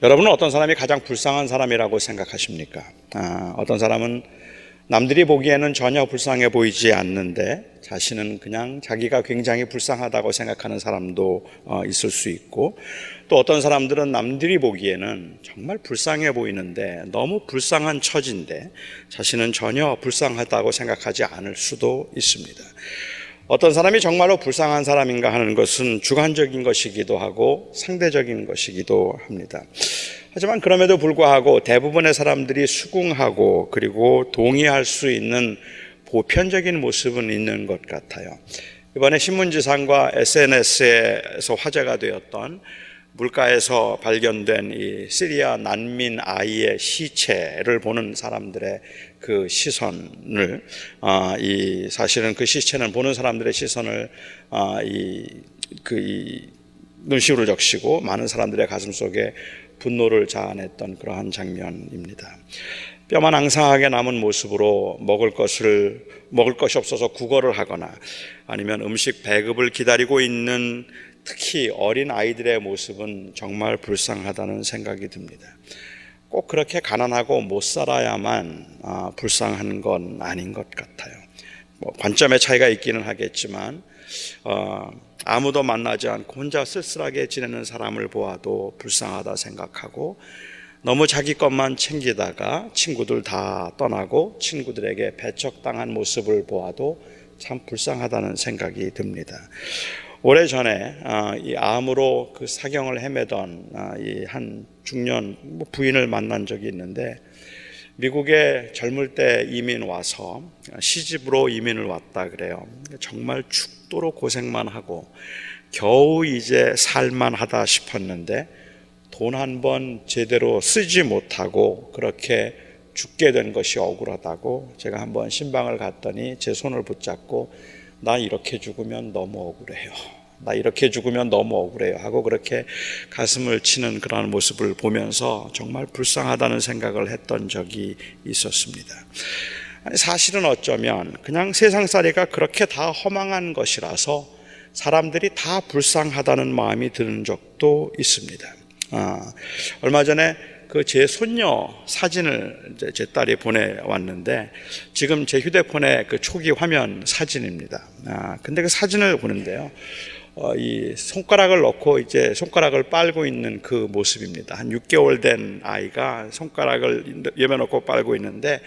여러분은 어떤 사람이 가장 불쌍한 사람이라고 생각하십니까? 어떤 사람은 남들이 보기에는 전혀 불쌍해 보이지 않는데 자신은 그냥 자기가 굉장히 불쌍하다고 생각하는 사람도 있을 수 있고, 또 어떤 사람들은 남들이 보기에는 정말 불쌍해 보이는데 너무 불쌍한 처지인데 자신은 전혀 불쌍하다고 생각하지 않을 수도 있습니다. 어떤 사람이 정말로 불쌍한 사람인가 하는 것은 주관적인 것이기도 하고 상대적인 것이기도 합니다. 하지만 그럼에도 불구하고 대부분의 사람들이 수긍하고 그리고 동의할 수 있는 보편적인 모습은 있는 것 같아요. 이번에 신문지상과 SNS에서 화제가 되었던 물가에서 발견된 이 시리아 난민 아이의 시체를 보는 사람들의 그 시선을, 사실은 그 시체는 보는 사람들의 시선을 눈시울을 적시고 많은 사람들의 가슴 속에 분노를 자아냈던 그러한 장면입니다. 뼈만 앙상하게 남은 모습으로 먹을 것이 없어서 구걸을 하거나 아니면 음식 배급을 기다리고 있는 특히 어린 아이들의 모습은 정말 불쌍하다는 생각이 듭니다. 꼭 그렇게 가난하고 못 살아야만 불쌍한 건 아닌 것 같아요. 관점의 차이가 있기는 하겠지만 아무도 만나지 않고 혼자 쓸쓸하게 지내는 사람을 보아도 불쌍하다 생각하고, 너무 자기 것만 챙기다가 친구들 다 떠나고 친구들에게 배척당한 모습을 보아도 참 불쌍하다는 생각이 듭니다. 오래전에 이 암으로 그 사경을 헤매던 이 한 중년 부인을 만난 적이 있는데, 미국에 젊을 때 이민 와서 시집으로 이민을 왔다 그래요. 정말 죽도록 고생만 하고 겨우 이제 살만하다 싶었는데 돈 한 번 제대로 쓰지 못하고 그렇게 죽게 된 것이 억울하다고 제가 한번 신방을 갔더니 제 손을 붙잡고 나 이렇게 죽으면 너무 억울해요. 나 이렇게 죽으면 너무 억울해요 하고 그렇게 가슴을 치는 그런 모습을 보면서 정말 불쌍하다는 생각을 했던 적이 있었습니다. 사실은 어쩌면 그냥 세상살이가 그렇게 다 허망한 것이라서 사람들이 다 불쌍하다는 마음이 드는 적도 있습니다. 얼마 전에 그 제 손녀 사진을 이제 제 딸이 보내왔는데, 지금 제 휴대폰에 그 초기 화면 사진입니다. 근데 그 사진을 보는데요, 이 손가락을 넣고 이제 손가락을 빨고 있는 그 모습입니다. 한 6개월 된 아이가 손가락을 여며놓고 빨고 있는데,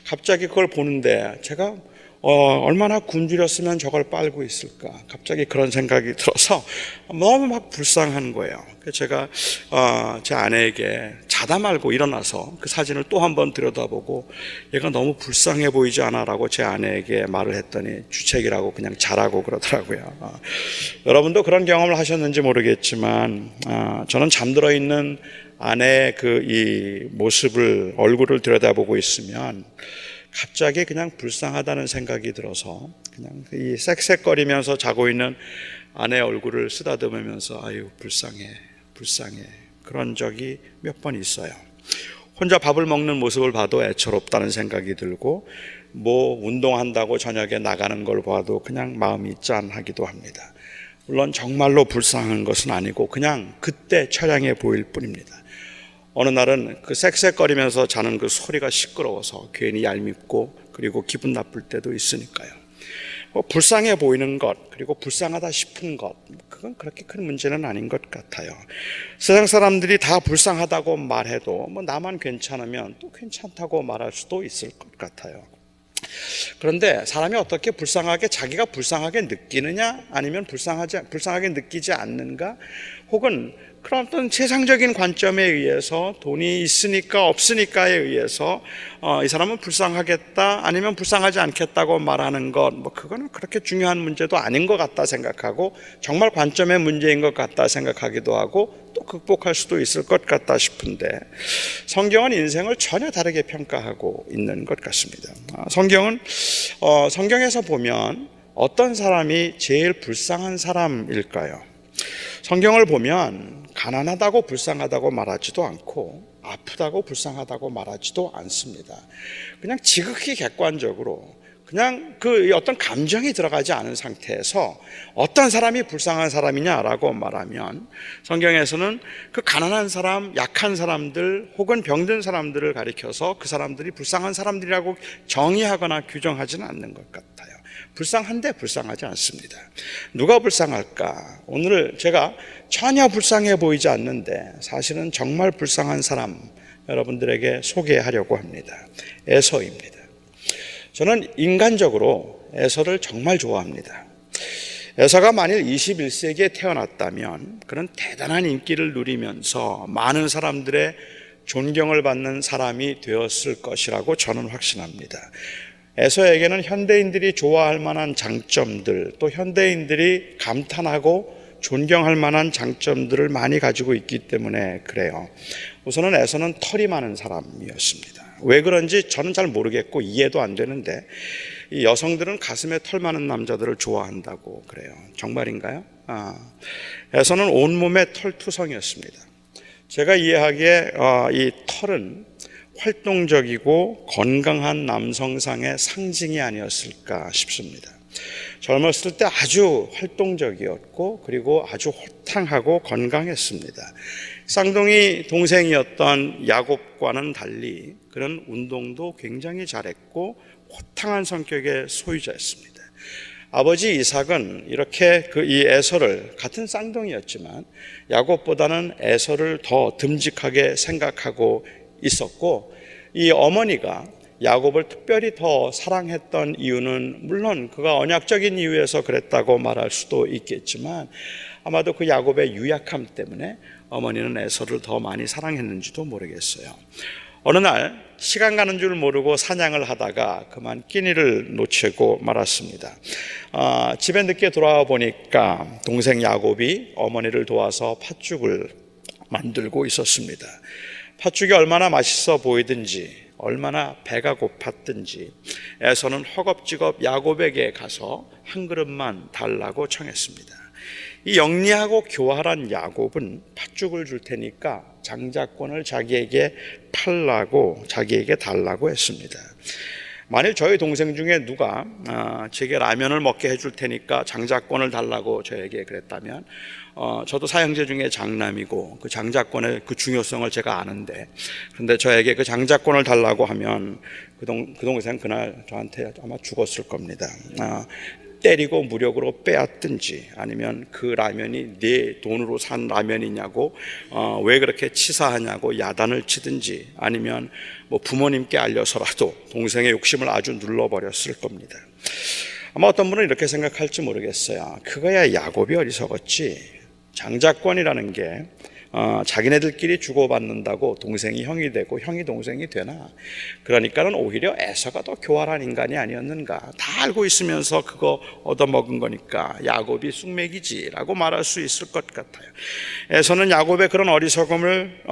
갑자기 그걸 보는데 제가 얼마나 굶주렸으면 저걸 빨고 있을까, 갑자기 그런 생각이 들어서 너무 막 불쌍한 거예요. 그래서 제가 제 아내에게 자다 말고 일어나서 그 사진을 또 한 번 들여다보고 얘가 너무 불쌍해 보이지 않아? 라고 제 아내에게 말을 했더니 주책이라고 그냥 자라고 그러더라고요. 여러분도 그런 경험을 하셨는지 모르겠지만 저는 잠들어 있는 아내의 이 모습을, 얼굴을 들여다보고 있으면 갑자기 그냥 불쌍하다는 생각이 들어서 그냥 이 쌕쌕거리면서 자고 있는 아내의 얼굴을 쓰다듬으면서 아유 불쌍해 그런 적이 몇 번 있어요. 혼자 밥을 먹는 모습을 봐도 애처롭다는 생각이 들고, 운동한다고 저녁에 나가는 걸 봐도 그냥 마음이 짠하기도 합니다. 물론 정말로 불쌍한 것은 아니고 그냥 그때 처량해 보일 뿐입니다. 어느 날은 그 쌕쌕거리면서 자는 그 소리가 시끄러워서 괜히 얄밉고 그리고 기분 나쁠 때도 있으니까요. 불쌍해 보이는 것, 그리고 불쌍하다 싶은 것, 그건 그렇게 큰 문제는 아닌 것 같아요. 세상 사람들이 다 불쌍하다고 말해도 나만 괜찮으면 또 괜찮다고 말할 수도 있을 것 같아요. 그런데 사람이 어떻게 자기가 불쌍하게 느끼느냐, 아니면 불쌍하게 느끼지 않는가, 혹은 그런 어떤 세상적인 관점에 의해서 돈이 있으니까 없으니까에 의해서 이 사람은 불쌍하겠다 아니면 불쌍하지 않겠다고 말하는 것, 그거는 그렇게 중요한 문제도 아닌 것 같다 생각하고, 정말 관점의 문제인 것 같다 생각하기도 하고, 또 극복할 수도 있을 것 같다 싶은데, 성경은 인생을 전혀 다르게 평가하고 있는 것 같습니다. 성경에서 보면 어떤 사람이 제일 불쌍한 사람일까요? 성경을 보면 가난하다고 불쌍하다고 말하지도 않고 아프다고 불쌍하다고 말하지도 않습니다. 그냥 지극히 객관적으로 그냥 그 어떤 감정이 들어가지 않은 상태에서 어떤 사람이 불쌍한 사람이냐라고 말하면 성경에서는 그 가난한 사람, 약한 사람들 혹은 병든 사람들을 가리켜서 그 사람들이 불쌍한 사람들이라고 정의하거나 규정하지는 않는 것 같아요. 불쌍한데 불쌍하지 않습니다. 누가 불쌍할까? 오늘 제가 전혀 불쌍해 보이지 않는데 사실은 정말 불쌍한 사람 여러분들에게 소개하려고 합니다. 에서입니다. 저는 인간적으로 에서를 정말 좋아합니다. 에서가 만일 21세기에 태어났다면 그런 대단한 인기를 누리면서 많은 사람들의 존경을 받는 사람이 되었을 것이라고 저는 확신합니다. 에서에게는 현대인들이 좋아할 만한 장점들, 또 현대인들이 감탄하고 존경할 만한 장점들을 많이 가지고 있기 때문에 그래요. 우선은 에서는 털이 많은 사람이었습니다. 왜 그런지 저는 잘 모르겠고 이해도 안 되는데 이 여성들은 가슴에 털 많은 남자들을 좋아한다고 그래요. 정말인가요? 에서는 온몸에 털투성이었습니다. 제가 이해하기에 이 털은 활동적이고 건강한 남성상의 상징이 아니었을까 싶습니다. 젊었을 때 아주 활동적이었고 그리고 아주 호탕하고 건강했습니다. 쌍둥이 동생이었던 야곱과는 달리 그런 운동도 굉장히 잘했고 호탕한 성격의 소유자였습니다. 아버지 이삭은 이렇게 이 에서를 같은 쌍둥이였지만 야곱보다는 에서를 더 듬직하게 생각하고 있었고 이 어머니가 야곱을 특별히 더 사랑했던 이유는 물론 그가 언약적인 이유에서 그랬다고 말할 수도 있겠지만 아마도 그 야곱의 유약함 때문에 어머니는 에서를 더 많이 사랑했는지도 모르겠어요. 어느 날 시간 가는 줄 모르고 사냥을 하다가 그만 끼니를 놓치고 말았습니다. 집에 늦게 돌아와 보니까 동생 야곱이 어머니를 도와서 팥죽을 만들고 있었습니다. 팥죽이 얼마나 맛있어 보이든지 얼마나 배가 고팠든지 에서는 허겁지겁 야곱에게 가서 한 그릇만 달라고 청했습니다. 이 영리하고 교활한 야곱은 팥죽을 줄 테니까 장자권을 자기에게 달라고 했습니다. 만일 저희 동생 중에 누가 제게 라면을 먹게 해줄 테니까 장자권을 달라고 저에게 그랬다면 저도 사형제 중에 장남이고 그 장자권의 그 중요성을 제가 아는데 그런데 저에게 그 장자권을 달라고 하면 그 동생 그날 저한테 아마 죽었을 겁니다. 때리고 무력으로 빼앗든지 아니면 그 라면이 네 돈으로 산 라면이냐고 왜 그렇게 치사하냐고 야단을 치든지 아니면 뭐 부모님께 알려서라도 동생의 욕심을 아주 눌러버렸을 겁니다. 아마 어떤 분은 이렇게 생각할지 모르겠어요. 그거야 야곱이 어리석었지. 장자권이라는 게 자기네들끼리 주고받는다고 동생이 형이 되고 형이 동생이 되나? 그러니까는 오히려 에서가 더 교활한 인간이 아니었는가? 다 알고 있으면서 그거 얻어먹은 거니까 야곱이 쑥맥이지라고 말할 수 있을 것 같아요. 에서는 야곱의 그런 어리석음을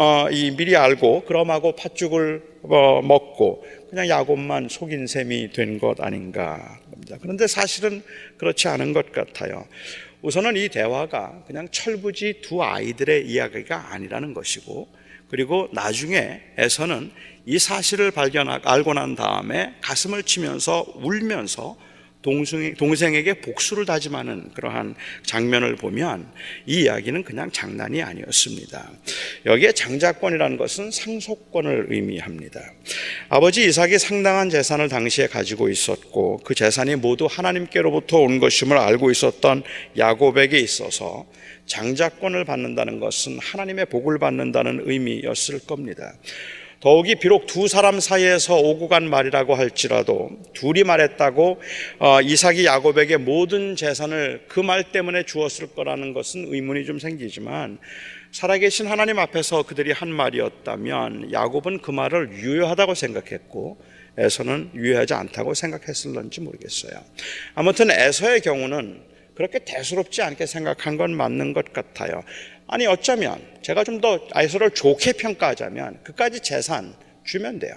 미리 알고 그럼하고 팥죽을 먹고 그냥 야곱만 속인 셈이 된 것 아닌가 합니다. 그런데 사실은 그렇지 않은 것 같아요. 우선은 이 대화가 그냥 철부지 두 아이들의 이야기가 아니라는 것이고 그리고 나중에 에서는 이 사실을 알고 난 다음에 가슴을 치면서 울면서 동생에게 복수를 다짐하는 그러한 장면을 보면 이 이야기는 그냥 장난이 아니었습니다. 여기에 장자권이라는 것은 상속권을 의미합니다. 아버지 이삭이 상당한 재산을 당시에 가지고 있었고 그 재산이 모두 하나님께로부터 온 것임을 알고 있었던 야곱에게 있어서 장자권을 받는다는 것은 하나님의 복을 받는다는 의미였을 겁니다. 더욱이 비록 두 사람 사이에서 오고 간 말이라고 할지라도 둘이 말했다고 이삭이 야곱에게 모든 재산을 그 말 때문에 주었을 거라는 것은 의문이 좀 생기지만 살아계신 하나님 앞에서 그들이 한 말이었다면 야곱은 그 말을 유효하다고 생각했고 에서는 유효하지 않다고 생각했을런지 모르겠어요. 아무튼 에서의 경우는 그렇게 대수롭지 않게 생각한 건 맞는 것 같아요. 아니 어쩌면 제가 좀 더 에서를 좋게 평가하자면 그까지 재산 주면 돼요.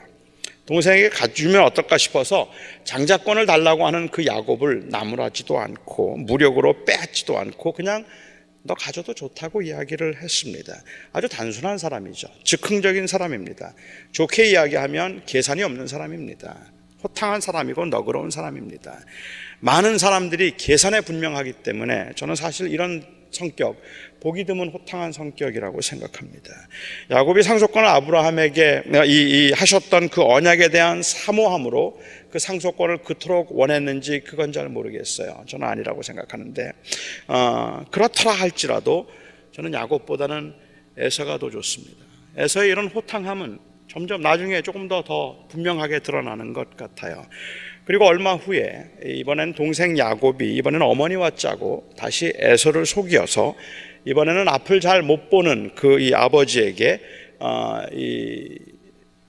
동생에게 가주면 어떨까 싶어서 장자권을 달라고 하는 그 야곱을 나무라지도 않고 무력으로 빼앗지도 않고 그냥 너 가져도 좋다고 이야기를 했습니다. 아주 단순한 사람이죠. 즉흥적인 사람입니다. 좋게 이야기하면 계산이 없는 사람입니다. 호탕한 사람이고 너그러운 사람입니다. 많은 사람들이 계산에 분명하기 때문에 저는 사실 이런 성격, 보기 드문 호탕한 성격이라고 생각합니다. 야곱이 상속권을 아브라함에게 하셨던 그 언약에 대한 사모함으로 그 상속권을 그토록 원했는지 그건 잘 모르겠어요. 저는 아니라고 생각하는데 그렇더라 할지라도 저는 야곱보다는 에서가 더 좋습니다. 에서의 이런 호탕함은 점점 나중에 조금 더 분명하게 드러나는 것 같아요. 그리고 얼마 후에 이번엔 동생 야곱이 이번에는 어머니와 짜고 다시 에서를 속여서 이번에는 앞을 잘 못 보는 이 아버지에게 이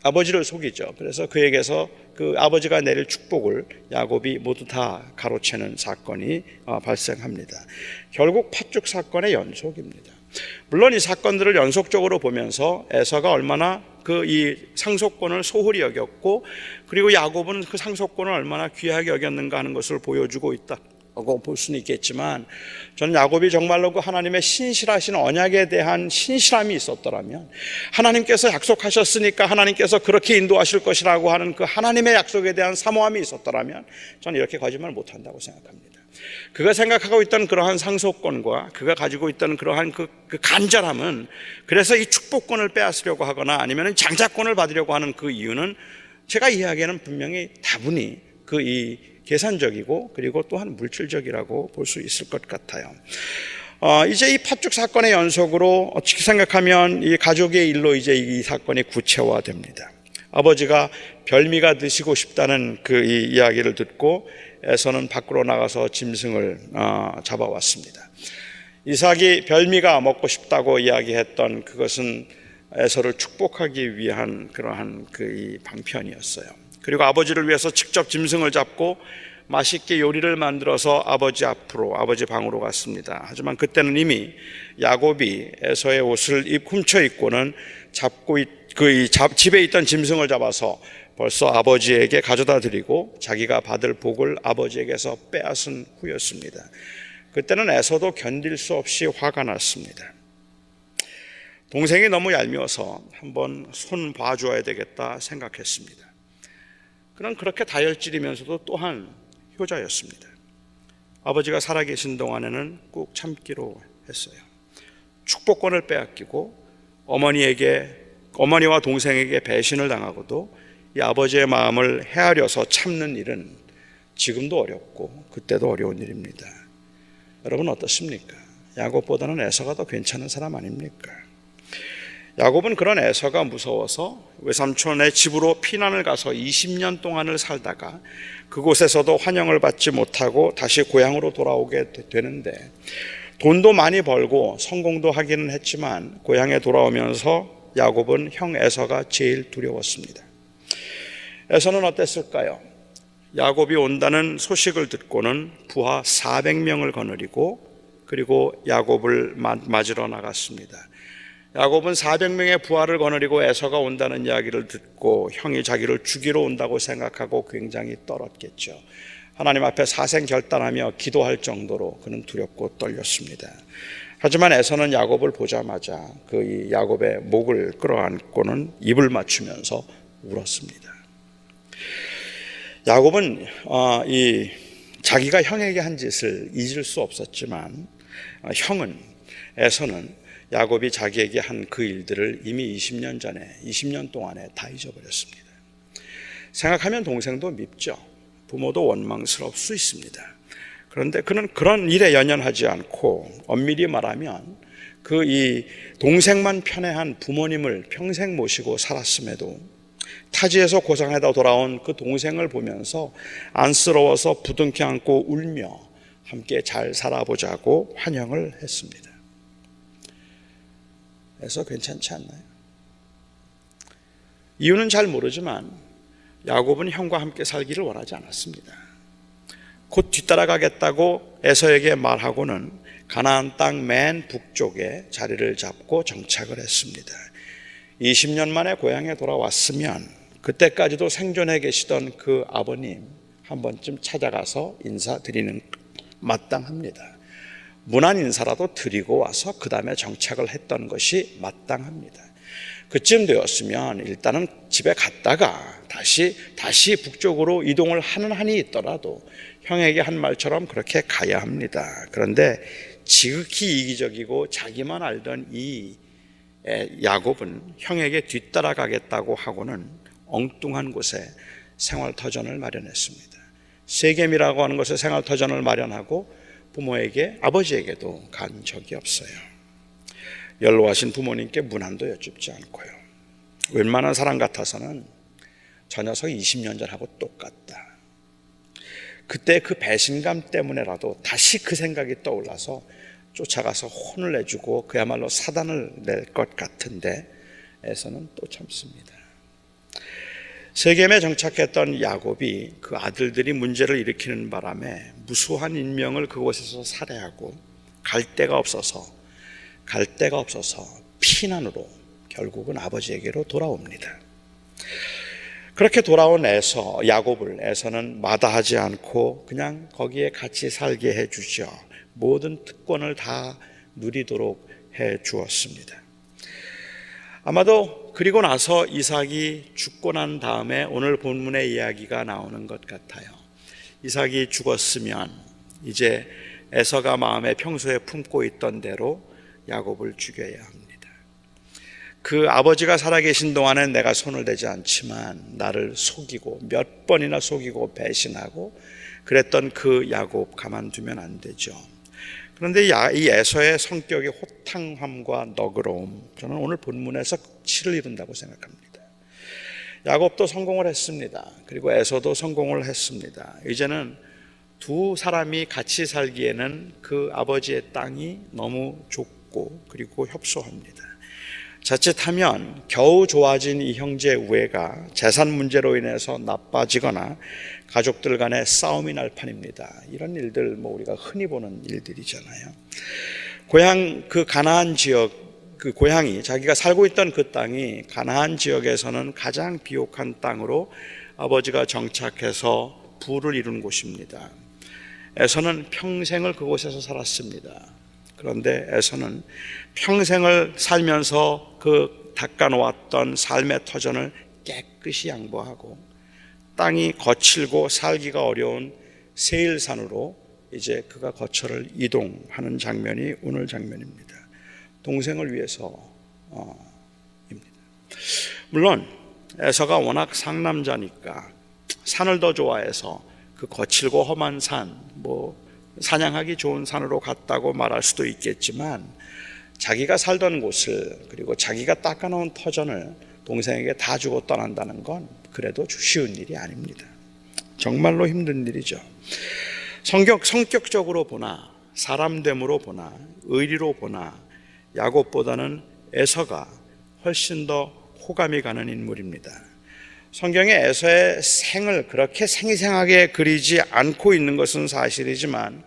아버지를 속이죠. 그래서 그에게서 그 아버지가 내릴 축복을 야곱이 모두 다 가로채는 사건이 발생합니다. 결국 팥죽 사건의 연속입니다. 물론 이 사건들을 연속적으로 보면서 에서가 얼마나 이 상속권을 소홀히 여겼고 그리고 야곱은 그 상속권을 얼마나 귀하게 여겼는가 하는 것을 보여주고 있다고 볼 수는 있겠지만 저는 야곱이 정말로 그 하나님의 신실하신 언약에 대한 신실함이 있었더라면 하나님께서 약속하셨으니까 하나님께서 그렇게 인도하실 것이라고 하는 그 하나님의 약속에 대한 사모함이 있었더라면 저는 이렇게 거짓말 못한다고 생각합니다. 그가 생각하고 있던 그러한 상속권과 그가 가지고 있던 그러한 그 간절함은 그래서 이 축복권을 빼앗으려고 하거나 아니면 장자권을 받으려고 하는 그 이유는 제가 이해하기에는 분명히 다분히 이 계산적이고 그리고 또한 물질적이라고 볼 수 있을 것 같아요. 이제 이 팥죽 사건의 연속으로 어떻게 생각하면 이 가족의 일로 이제 이 사건이 구체화됩니다. 아버지가 별미가 드시고 싶다는 이 이야기를 듣고 에서는 밖으로 나가서 짐승을 잡아왔습니다. 이삭이 별미가 먹고 싶다고 이야기했던 그것은 에서를 축복하기 위한 그러한 이 방편이었어요. 그리고 아버지를 위해서 직접 짐승을 잡고 맛있게 요리를 만들어서 아버지 방으로 갔습니다. 하지만 그때는 이미 야곱이 에서의 옷을 훔쳐 입고는 집에 있던 짐승을 잡아서 벌써 아버지에게 가져다 드리고 자기가 받을 복을 아버지에게서 빼앗은 후였습니다. 그때는 에서도 견딜 수 없이 화가 났습니다. 동생이 너무 얄미워서 한번 손 봐줘야 되겠다 생각했습니다. 그는 그렇게 다혈질이면서도 또한 효자였습니다. 아버지가 살아계신 동안에는 꾹 참기로 했어요. 축복권을 빼앗기고 어머니와 동생에게 배신을 당하고도 이 아버지의 마음을 헤아려서 참는 일은 지금도 어렵고 그때도 어려운 일입니다. 여러분 어떻습니까? 야곱보다는 에서가 더 괜찮은 사람 아닙니까? 야곱은 그런 에서가 무서워서 외삼촌의 집으로 피난을 가서 20년 동안을 살다가 그곳에서도 환영을 받지 못하고 다시 고향으로 돌아오게 되는데 돈도 많이 벌고 성공도 하기는 했지만 고향에 돌아오면서 야곱은 형 에서가 제일 두려웠습니다. 에서는 어땠을까요? 야곱이 온다는 소식을 듣고는 부하 400명을 거느리고 그리고 야곱을 맞으러 나갔습니다. 야곱은 400명의 부하를 거느리고 에서가 온다는 이야기를 듣고 형이 자기를 죽이러 온다고 생각하고 굉장히 떨었겠죠. 하나님 앞에 사생결단하며 기도할 정도로 그는 두렵고 떨렸습니다. 하지만 에서는 야곱을 보자마자 이 야곱의 목을 끌어안고는 입을 맞추면서 울었습니다. 야곱은 자기가 형에게 한 짓을 잊을 수 없었지만 에서는 야곱이 자기에게 한 그 일들을 이미 20년 동안에 다 잊어버렸습니다. 생각하면 동생도 밉죠. 부모도 원망스러울 수 있습니다. 그런데 그는 그런 일에 연연하지 않고 엄밀히 말하면 이 동생만 편애한 부모님을 평생 모시고 살았음에도 타지에서 고생하다 돌아온 그 동생을 보면서 안쓰러워서 부둥켜 안고 울며 함께 잘 살아보자고 환영을 했습니다. 그래서 괜찮지 않나요? 이유는 잘 모르지만 야곱은 형과 함께 살기를 원하지 않았습니다. 곧 뒤따라가겠다고 에서에게 말하고는 가나안 땅 맨 북쪽에 자리를 잡고 정착을 했습니다. 20년 만에 고향에 돌아왔으면 그때까지도 생존해 계시던 그 아버님 한 번쯤 찾아가서 인사드리는 마땅합니다. 문안 인사라도 드리고 와서 그 다음에 정착을 했던 것이 마땅합니다. 그쯤 되었으면 일단은 집에 갔다가 다시 북쪽으로 이동을 하는 한이 있더라도 형에게 한 말처럼 그렇게 가야 합니다. 그런데 지극히 이기적이고 자기만 알던 이 야곱은 형에게 뒤따라가겠다고 하고는 엉뚱한 곳에 생활터전을 마련했습니다. 세겜이라고 하는 곳에 생활터전을 마련하고 부모에게, 아버지에게도 간 적이 없어요. 연로하신 부모님께 문안도 여쭙지 않고요. 웬만한 사람 같아서는 저 녀석 20년 전하고 똑같다. 그때 그 배신감 때문에라도 다시 그 생각이 떠올라서 쫓아가서 혼을 내주고 그야말로 사단을 낼 것 같은데 에서는 또 참습니다. 세겜에 정착했던 야곱이 그 아들들이 문제를 일으키는 바람에 무수한 인명을 그곳에서 살해하고 갈 데가 없어서 피난으로 결국은 아버지에게로 돌아옵니다. 그렇게 돌아온 야곱을 에서는 마다하지 않고 그냥 거기에 같이 살게 해주죠. 모든 특권을 다 누리도록 해 주었습니다. 아마도 그리고 나서 이삭이 죽고 난 다음에 오늘 본문의 이야기가 나오는 것 같아요. 이삭이 죽었으면 이제 에서가 마음에 평소에 품고 있던 대로 야곱을 죽여야 합니다. 그 아버지가 살아계신 동안엔 내가 손을 대지 않지만 나를 속이고 몇 번이나 속이고 배신하고 그랬던 그 야곱 가만두면 안 되죠. 그런데 이 에서의 성격의 호탕함과 너그러움, 저는 오늘 본문에서 치를 이룬다고 생각합니다. 야곱도 성공을 했습니다. 그리고 에서도 성공을 했습니다. 이제는 두 사람이 같이 살기에는 그 아버지의 땅이 너무 좁고 그리고 협소합니다. 자칫하면 겨우 좋아진 이 형제 우애가 재산 문제로 인해서 나빠지거나 가족들 간의 싸움이 날 판입니다. 이런 일들 우리가 흔히 보는 일들이잖아요. 그 가나안 지역, 그 고향이, 자기가 살고 있던 그 땅이 가나안 지역에서는 가장 비옥한 땅으로 아버지가 정착해서 부를 이룬 곳입니다. 에서는 평생을 그곳에서 살았습니다. 그런데 에서는 평생을 살면서 그 닦아놓았던 삶의 터전을 깨끗이 양보하고 땅이 거칠고 살기가 어려운 세일산으로 이제 그가 거처를 이동하는 장면이 오늘 장면입니다. 동생을 위해서입니다. 물론 에서가 워낙 상남자니까 산을 더 좋아해서 그 거칠고 험한 산, 사냥하기 좋은 산으로 갔다고 말할 수도 있겠지만 자기가 살던 곳을 그리고 자기가 닦아놓은 터전을 동생에게 다 주고 떠난다는 건 그래도 쉬운 일이 아닙니다. 정말로 힘든 일이죠. 성격적으로 보나 사람됨으로 보나 의리로 보나 야곱보다는 에서가 훨씬 더 호감이 가는 인물입니다. 성경에 에서의 생을 그렇게 생생하게 그리지 않고 있는 것은 사실이지만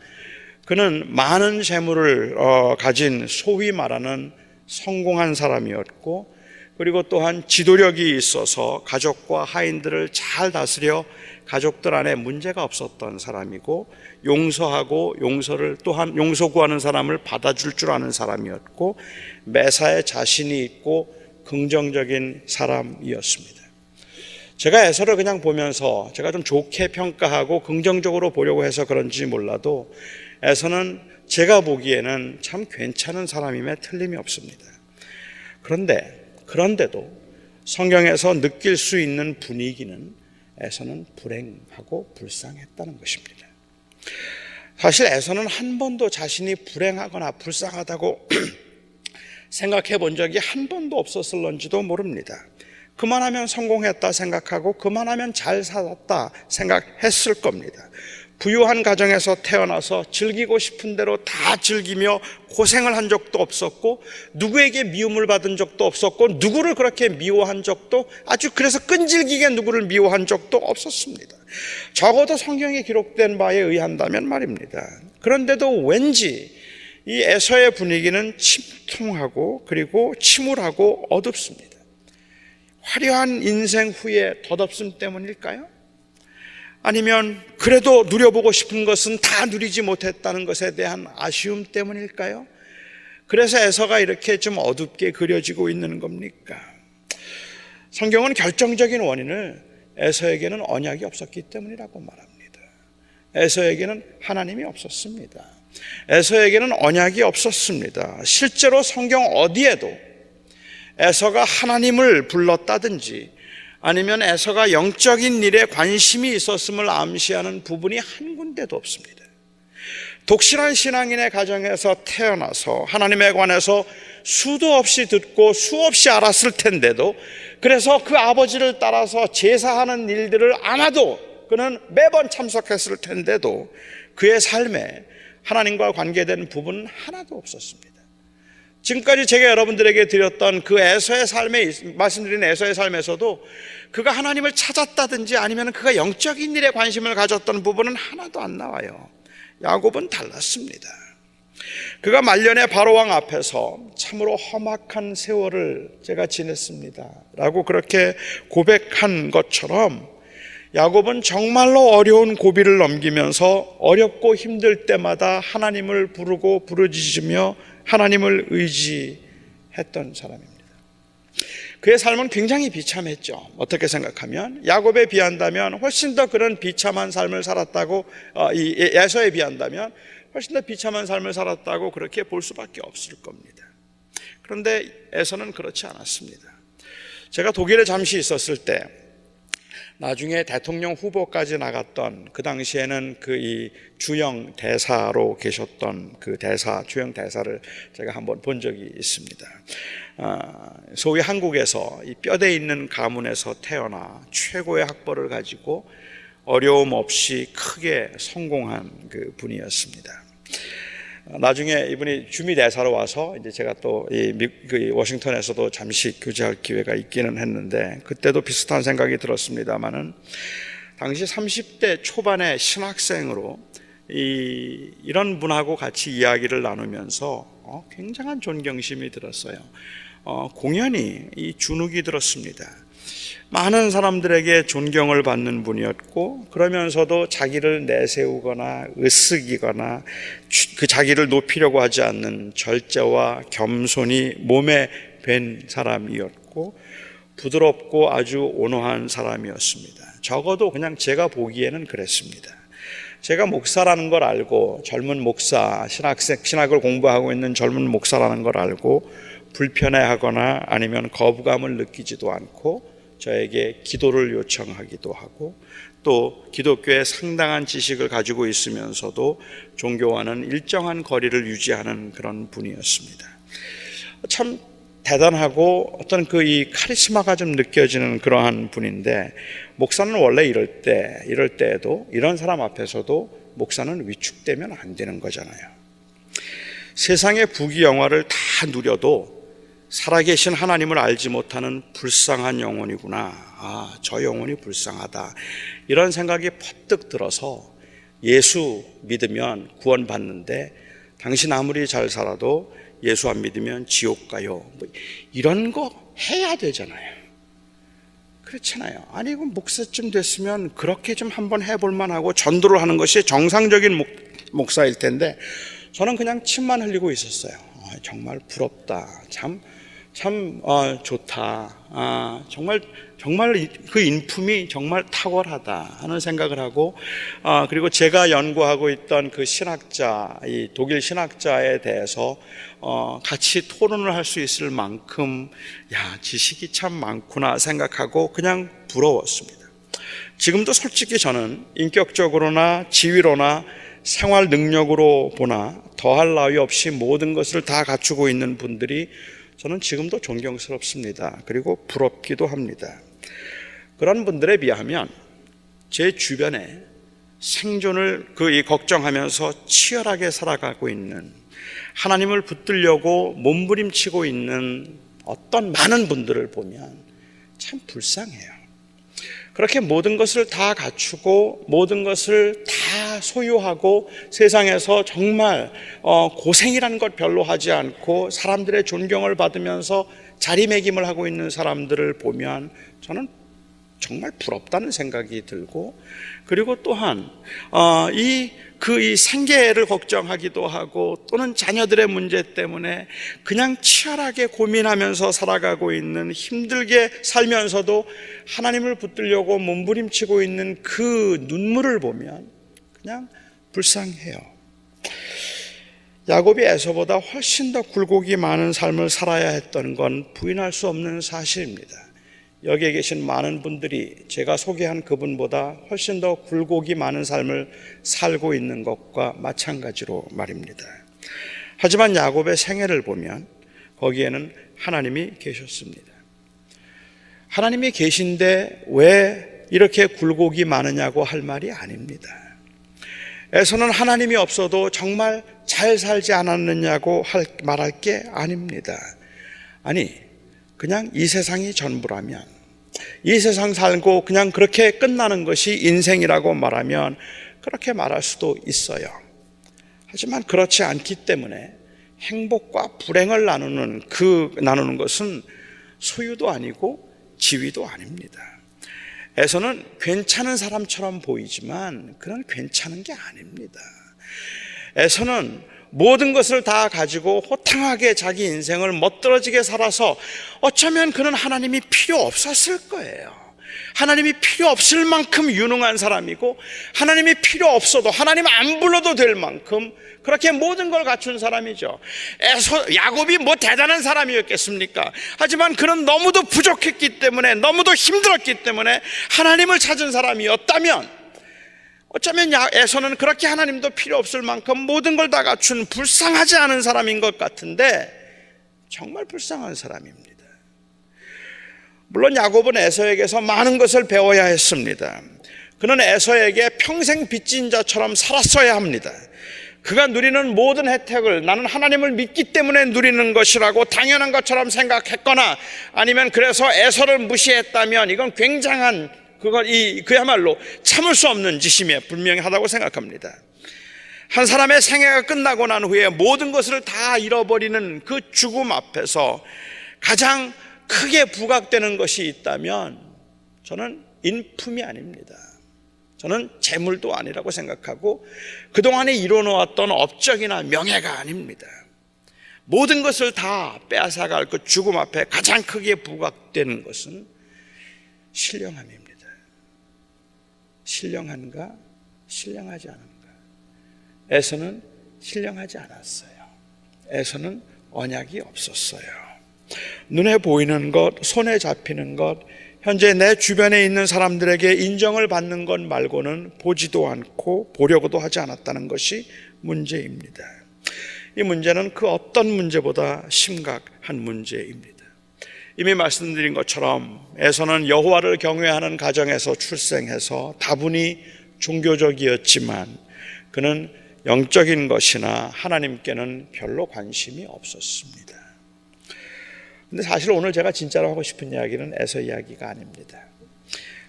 그는 많은 재물을 가진 소위 말하는 성공한 사람이었고 그리고 또한 지도력이 있어서 가족과 하인들을 잘 다스려 가족들 안에 문제가 없었던 사람이고 용서하고 용서 구하는 사람을 받아줄 줄 아는 사람이었고 매사에 자신이 있고 긍정적인 사람이었습니다. 제가 에서를 그냥 보면서 제가 좀 좋게 평가하고 긍정적으로 보려고 해서 그런지 몰라도 에서는 제가 보기에는 참 괜찮은 사람임에 틀림이 없습니다. 그런데도 성경에서 느낄 수 있는 분위기는 에서는 불행하고 불쌍했다는 것입니다. 사실 에서는 한 번도 자신이 불행하거나 불쌍하다고 생각해 본 적이 한 번도 없었을런지도 모릅니다. 그만하면 성공했다 생각하고 그만하면 잘 살았다 생각했을 겁니다. 부유한 가정에서 태어나서 즐기고 싶은 대로 다 즐기며 고생을 한 적도 없었고 누구에게 미움을 받은 적도 없었고 누구를 그렇게 미워한 적도 아주 그래서 끈질기게 누구를 미워한 적도 없었습니다. 적어도 성경에 기록된 바에 의한다면 말입니다. 그런데도 왠지 이 에서의 분위기는 침통하고 그리고 침울하고 어둡습니다. 화려한 인생 후에 덧없음 때문일까요? 아니면 그래도 누려보고 싶은 것은 다 누리지 못했다는 것에 대한 아쉬움 때문일까요? 그래서 에서가 이렇게 좀 어둡게 그려지고 있는 겁니까? 성경은 결정적인 원인을 에서에게는 언약이 없었기 때문이라고 말합니다. 에서에게는 하나님이 없었습니다. 에서에게는 언약이 없었습니다. 실제로 성경 어디에도 에서가 하나님을 불렀다든지 아니면 에서가 영적인 일에 관심이 있었음을 암시하는 부분이 한 군데도 없습니다. 독실한 신앙인의 가정에서 태어나서 하나님에 관해서 수도 없이 듣고 수없이 알았을 텐데도, 그래서 그 아버지를 따라서 제사하는 일들을 아마도 그는 매번 참석했을 텐데도 그의 삶에 하나님과 관계된 부분은 하나도 없었습니다. 지금까지 제가 여러분들에게 드렸던 그 에서의 삶에, 말씀드린 에서의 삶에서도 그가 하나님을 찾았다든지 아니면 그가 영적인 일에 관심을 가졌던 부분은 하나도 안 나와요. 야곱은 달랐습니다. 그가 말년에 바로왕 앞에서 참으로 험악한 세월을 제가 지냈습니다 라고 그렇게 고백한 것처럼, 야곱은 정말로 어려운 고비를 넘기면서 어렵고 힘들 때마다 하나님을 부르고 부르짖으며 하나님을 의지했던 사람입니다. 그의 삶은 굉장히 비참했죠. 어떻게 생각하면 야곱에 비한다면 훨씬 더 그런 비참한 삶을 살았다고, 에서에 비한다면 훨씬 더 비참한 삶을 살았다고 그렇게 볼 수밖에 없을 겁니다. 그런데 에서는 그렇지 않았습니다. 제가 독일에 잠시 있었을 때 나중에 대통령 후보까지 나갔던, 그 당시에는 이 주영 대사로 계셨던 그 주영 대사를 제가 한번 본 적이 있습니다. 소위 한국에서 이 뼈대 있는 가문에서 태어나 최고의 학벌을 가지고 어려움 없이 크게 성공한 그 분이었습니다. 나중에 이분이 주미 대사로 와서 이제 제가 또 워싱턴에서도 잠시 교제할 기회가 있기는 했는데, 그때도 비슷한 생각이 들었습니다만은, 당시 30대 초반의 신학생으로 이런 분하고 같이 이야기를 나누면서 굉장한 존경심이 들었어요. 공연히 이 주눅이 들었습니다. 많은 사람들에게 존경을 받는 분이었고, 그러면서도 자기를 내세우거나 으쓱이거나 그 자기를 높이려고 하지 않는 절제와 겸손이 몸에 밴 사람이었고, 부드럽고 아주 온화한 사람이었습니다. 적어도 그냥 제가 보기에는 그랬습니다. 제가 목사라는 걸 알고, 젊은 목사, 신학을 공부하고 있는 젊은 목사라는 걸 알고 불편해하거나 아니면 거부감을 느끼지도 않고 저에게 기도를 요청하기도 하고, 또 기독교의 상당한 지식을 가지고 있으면서도 종교와는 일정한 거리를 유지하는 그런 분이었습니다. 참 대단하고 어떤 이 카리스마가 좀 느껴지는 그러한 분인데, 목사는 원래 이럴 때에도, 이런 사람 앞에서도 목사는 위축되면 안 되는 거잖아요. 세상의 부귀영화를 다 누려도 살아계신 하나님을 알지 못하는 불쌍한 영혼이구나, 저 영혼이 불쌍하다, 이런 생각이 퍼뜩 들어서, 예수 믿으면 구원받는데 당신 아무리 잘 살아도 예수 안 믿으면 지옥 가요, 이런 거 해야 되잖아요. 그렇잖아요. 아니, 목사쯤 됐으면 그렇게 좀 한번 해볼 만하고 전도를 하는 것이 정상적인 목사일 텐데, 저는 그냥 침만 흘리고 있었어요. 정말 부럽다, 참 좋다, 정말 그 인품이 정말 탁월하다 하는 생각을 하고, 그리고 제가 연구하고 있던 그 신학자, 이 독일 신학자에 대해서 같이 토론을 할 수 있을 만큼 지식이 참 많구나 생각하고 그냥 부러웠습니다. 지금도 솔직히 저는 인격적으로나 지위로나 생활 능력으로 보나 더할 나위 없이 모든 것을 다 갖추고 있는 분들이 저는 지금도 존경스럽습니다. 그리고 부럽기도 합니다. 그런 분들에 비하면 제 주변에 생존을 걱정하면서 치열하게 살아가고 있는, 하나님을 붙들려고 몸부림치고 있는 어떤 많은 분들을 보면 참 불쌍해요. 그렇게 모든 것을 다 갖추고 모든 것을 다 소유하고 세상에서 정말 고생이라는 것 별로 하지 않고 사람들의 존경을 받으면서 자리매김을 하고 있는 사람들을 보면 저는 정말 부럽다는 생각이 들고, 그리고 또한 이 생계를 걱정하기도 하고 또는 자녀들의 문제 때문에 그냥 치열하게 고민하면서 살아가고 있는, 힘들게 살면서도 하나님을 붙들려고 몸부림치고 있는 그 눈물을 보면 그냥 불쌍해요. 야곱이 에서보다 훨씬 더 굴곡이 많은 삶을 살아야 했던 건 부인할 수 없는 사실입니다. 여기에 계신 많은 분들이 제가 소개한 그분보다 훨씬 더 굴곡이 많은 삶을 살고 있는 것과 마찬가지로 말입니다. 하지만 야곱의 생애를 보면 거기에는 하나님이 계셨습니다. 하나님이 계신데 왜 이렇게 굴곡이 많으냐고 할 말이 아닙니다. 에서는 하나님이 없어도 정말 잘 살지 않았느냐고 말할 게 아닙니다. 아니, 그냥 이 세상이 전부라면, 이 세상 살고 그냥 그렇게 끝나는 것이 인생이라고 말하면 그렇게 말할 수도 있어요. 하지만 그렇지 않기 때문에 행복과 불행을 나누는 것은 소유도 아니고 지위도 아닙니다. 에서는 괜찮은 사람처럼 보이지만 그는 괜찮은 게 아닙니다. 에서는 모든 것을 다 가지고 호탕하게 자기 인생을 멋들어지게 살아서 어쩌면 그는 하나님이 필요 없었을 거예요. 하나님이 필요 없을 만큼 유능한 사람이고, 하나님이 필요 없어도 하나님 안 불러도 될 만큼 그렇게 모든 걸 갖춘 사람이죠. 야곱이 뭐 대단한 사람이었겠습니까? 하지만 그는 너무도 부족했기 때문에, 너무도 힘들었기 때문에 하나님을 찾은 사람이었다면, 어쩌면 에서는 그렇게 하나님도 필요 없을 만큼 모든 걸 다 갖춘 불쌍하지 않은 사람인 것 같은데 정말 불쌍한 사람입니다. 물론 야곱은 에서에게서 많은 것을 배워야 했습니다. 그는 에서에게 평생 빚진 자처럼 살았어야 합니다. 그가 누리는 모든 혜택을 나는 하나님을 믿기 때문에 누리는 것이라고 당연한 것처럼 생각했거나, 아니면 그래서 에서를 무시했다면 이건 굉장한, 그야말로 참을 수 없는 짓임에 분명하다고 생각합니다. 한 사람의 생애가 끝나고 난 후에 모든 것을 다 잃어버리는 그 죽음 앞에서 가장 크게 부각되는 것이 있다면 저는 인품이 아닙니다. 저는 재물도 아니라고 생각하고 그동안에 이뤄놓았던 업적이나 명예가 아닙니다. 모든 것을 다 빼앗아갈 그 죽음 앞에 가장 크게 부각되는 것은 신령함입니다. 신령한가? 신령하지 않은가? 에서는 신령하지 않았어요. 에서는 언약이 없었어요. 눈에 보이는 것, 손에 잡히는 것, 현재 내 주변에 있는 사람들에게 인정을 받는 것 말고는 보지도 않고 보려고도 하지 않았다는 것이 문제입니다. 이 문제는 그 어떤 문제보다 심각한 문제입니다. 이미 말씀드린 것처럼 에서는 여호와를 경외하는 가정에서 출생해서 다분히 종교적이었지만 그는 영적인 것이나 하나님께는 별로 관심이 없었습니다. 근데 사실 오늘 제가 진짜로 하고 싶은 이야기는 에서 이야기가 아닙니다.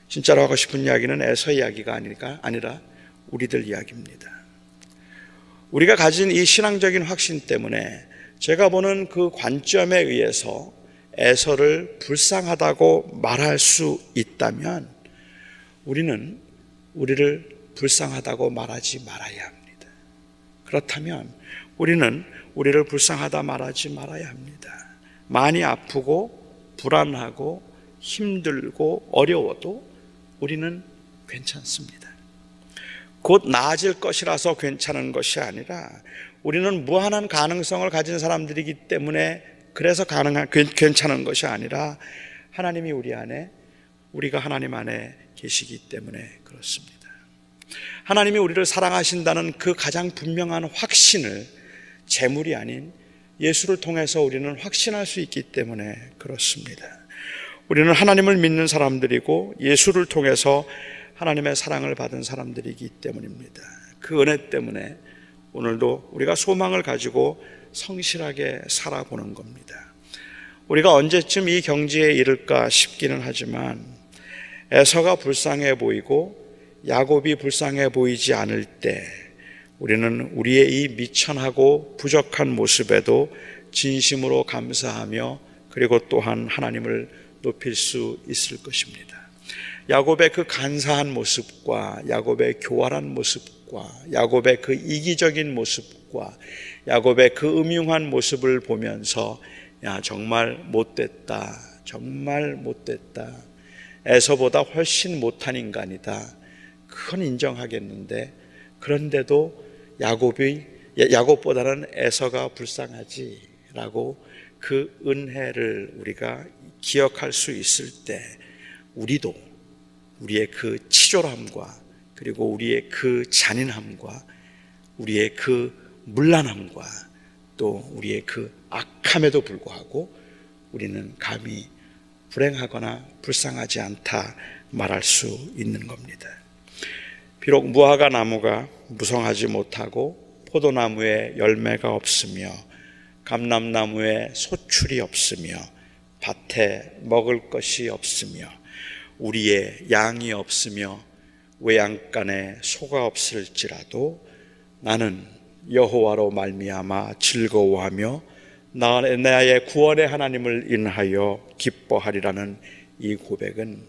진짜로 하고 싶은 이야기는 에서 이야기가 아니라 우리들 이야기입니다. 우리가 가진 이 신앙적인 확신 때문에 제가 보는 그 관점에 의해서 에서를 불쌍하다고 말할 수 있다면 우리는 우리를 불쌍하다고 말하지 말아야 합니다. 그렇다면 우리는 우리를 불쌍하다 말하지 말아야 합니다. 많이 아프고 불안하고 힘들고 어려워도 우리는 괜찮습니다. 곧 나아질 것이라서 괜찮은 것이 아니라 우리는 무한한 가능성을 가진 사람들이기 때문에 그래서 괜찮은 것이 아니라 하나님이 우리 안에, 우리가 하나님 안에 계시기 때문에 그렇습니다. 하나님이 우리를 사랑하신다는 그 가장 분명한 확신을 재물이 아닌 예수를 통해서 우리는 확신할 수 있기 때문에 그렇습니다. 우리는 하나님을 믿는 사람들이고 예수를 통해서 하나님의 사랑을 받은 사람들이기 때문입니다. 그 은혜 때문에 오늘도 우리가 소망을 가지고 성실하게 살아보는 겁니다. 우리가 언제쯤 이 경지에 이를까 싶기는 하지만 에서가 불쌍해 보이고 야곱이 불쌍해 보이지 않을 때 우리는 우리의 이 미천하고 부족한 모습에도 진심으로 감사하며 그리고 또한 하나님을 높일 수 있을 것입니다. 야곱의 그 간사한 모습과 야곱의 교활한 모습과 야곱의 그 이기적인 모습과 야곱의 그 음흉한 모습을 보면서 야, 정말 못됐다. 정말 못됐다. 에서보다 훨씬 못한 인간이다. 그건 인정하겠는데 그런데도 야곱보다는 에서가 불쌍하지라고 그 은혜를 우리가 기억할 수 있을 때 우리도 우리의 그 치졸함과 그리고 우리의 그 잔인함과 우리의 그 문란함과 또 우리의 그 악함에도 불구하고 우리는 감히 불행하거나 불쌍하지 않다 말할 수 있는 겁니다. 비록 무화과 나무가 무성하지 못하고 포도나무에 열매가 없으며 감람나무에 소출이 없으며 밭에 먹을 것이 없으며 우리의 양이 없으며 외양간에 소가 없을지라도 나는 여호와로 말미암아 즐거워하며 나의 구원의 하나님을 인하여 기뻐하리라는 이 고백은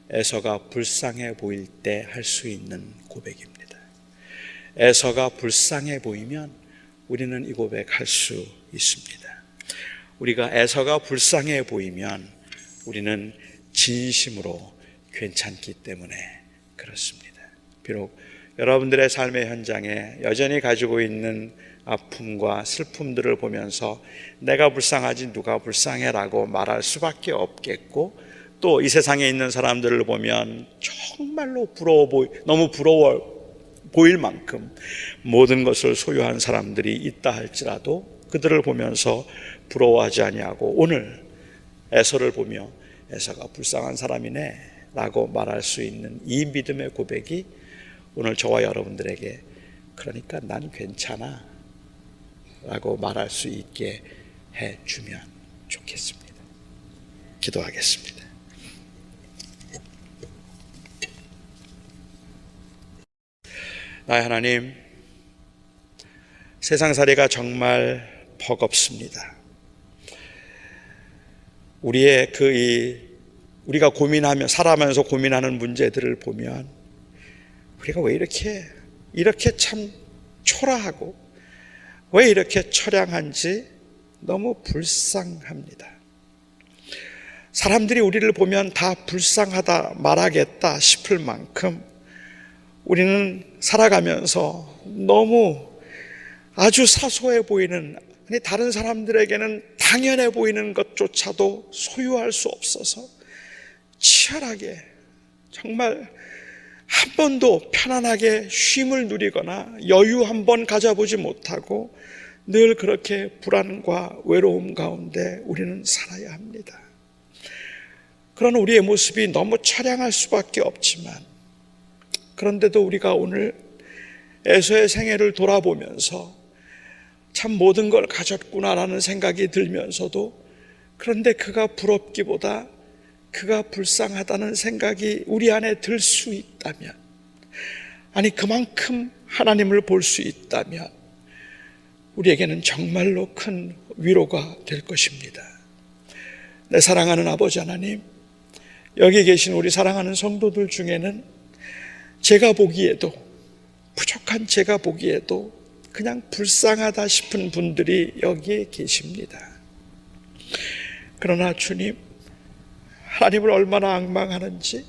에서가 불쌍해 보일 때 할 수 있는 고백입니다. 에서가 불쌍해 보이면 우리는 이 고백할 수 있습니다. 우리가 에서가 불쌍해 보이면 우리는 진심으로 괜찮기 때문에 그렇습니다. 비록 여러분들의 삶의 현장에 여전히 가지고 있는 아픔과 슬픔들을 보면서 내가 불쌍하지 누가 불쌍해라고 말할 수밖에 없겠고 또 이 세상에 있는 사람들을 보면 정말로 너무 부러워 보일 만큼 모든 것을 소유한 사람들이 있다 할지라도 그들을 보면서 부러워하지 아니하고 오늘 에서를 보며 에서가 불쌍한 사람이네 라고 말할 수 있는 이 믿음의 고백이 오늘 저와 여러분들에게 그러니까 난 괜찮아 라고 말할 수 있게 해주면 좋겠습니다. 기도하겠습니다. 나의 하나님, 세상살이가 정말 버겁습니다. 우리가 살아가면서 고민하는 문제들을 보면 우리가 왜 이렇게 참 초라하고 왜 이렇게 처량한지 너무 불쌍합니다. 사람들이 우리를 보면 다 불쌍하다 말하겠다 싶을 만큼 우리는 살아가면서 너무 아주 사소해 보이는 다른 사람들에게는 당연해 보이는 것조차도 소유할 수 없어서 치열하게 정말 한 번도 편안하게 쉼을 누리거나 여유 한 번 가져보지 못하고 늘 그렇게 불안과 외로움 가운데 우리는 살아야 합니다. 그런 우리의 모습이 너무 처량할 수밖에 없지만 그런데도 우리가 오늘 에서의 생애를 돌아보면서 참 모든 걸 가졌구나라는 생각이 들면서도 그런데 그가 부럽기보다 그가 불쌍하다는 생각이 우리 안에 들 수 있다면 아니 그만큼 하나님을 볼 수 있다면 우리에게는 정말로 큰 위로가 될 것입니다. 내 사랑하는 아버지 하나님, 여기 계신 우리 사랑하는 성도들 중에는 부족한 제가 보기에도 그냥 불쌍하다 싶은 분들이 여기에 계십니다. 그러나 주님, 하나님을 얼마나 앙망하는지,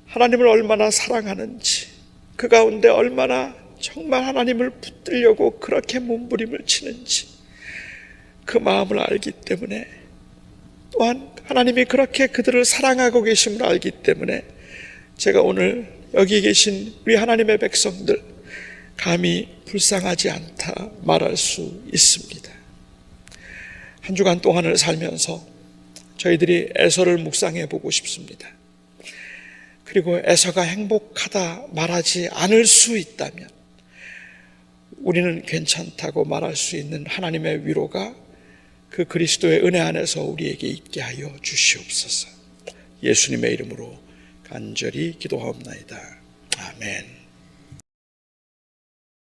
하나님을 얼마나 사랑하는지, 그 가운데 얼마나 정말 하나님을 붙들려고 그렇게 몸부림을 치는지 그 마음을 알기 때문에 또한 하나님이 그렇게 그들을 사랑하고 계심을 알기 때문에 제가 오늘 여기 계신 우리 하나님의 백성들 감히 불쌍하지 않다 말할 수 있습니다. 한 주간 동안을 살면서 저희들이 에서를 묵상해 보고 싶습니다. 그리고 에서가 행복하다 말하지 않을 수 있다면 우리는 괜찮다고 말할 수 있는 하나님의 위로가 그 그리스도의 은혜 안에서 우리에게 있게 하여 주시옵소서. 예수님의 이름으로 간절히 기도하옵나이다. 아멘.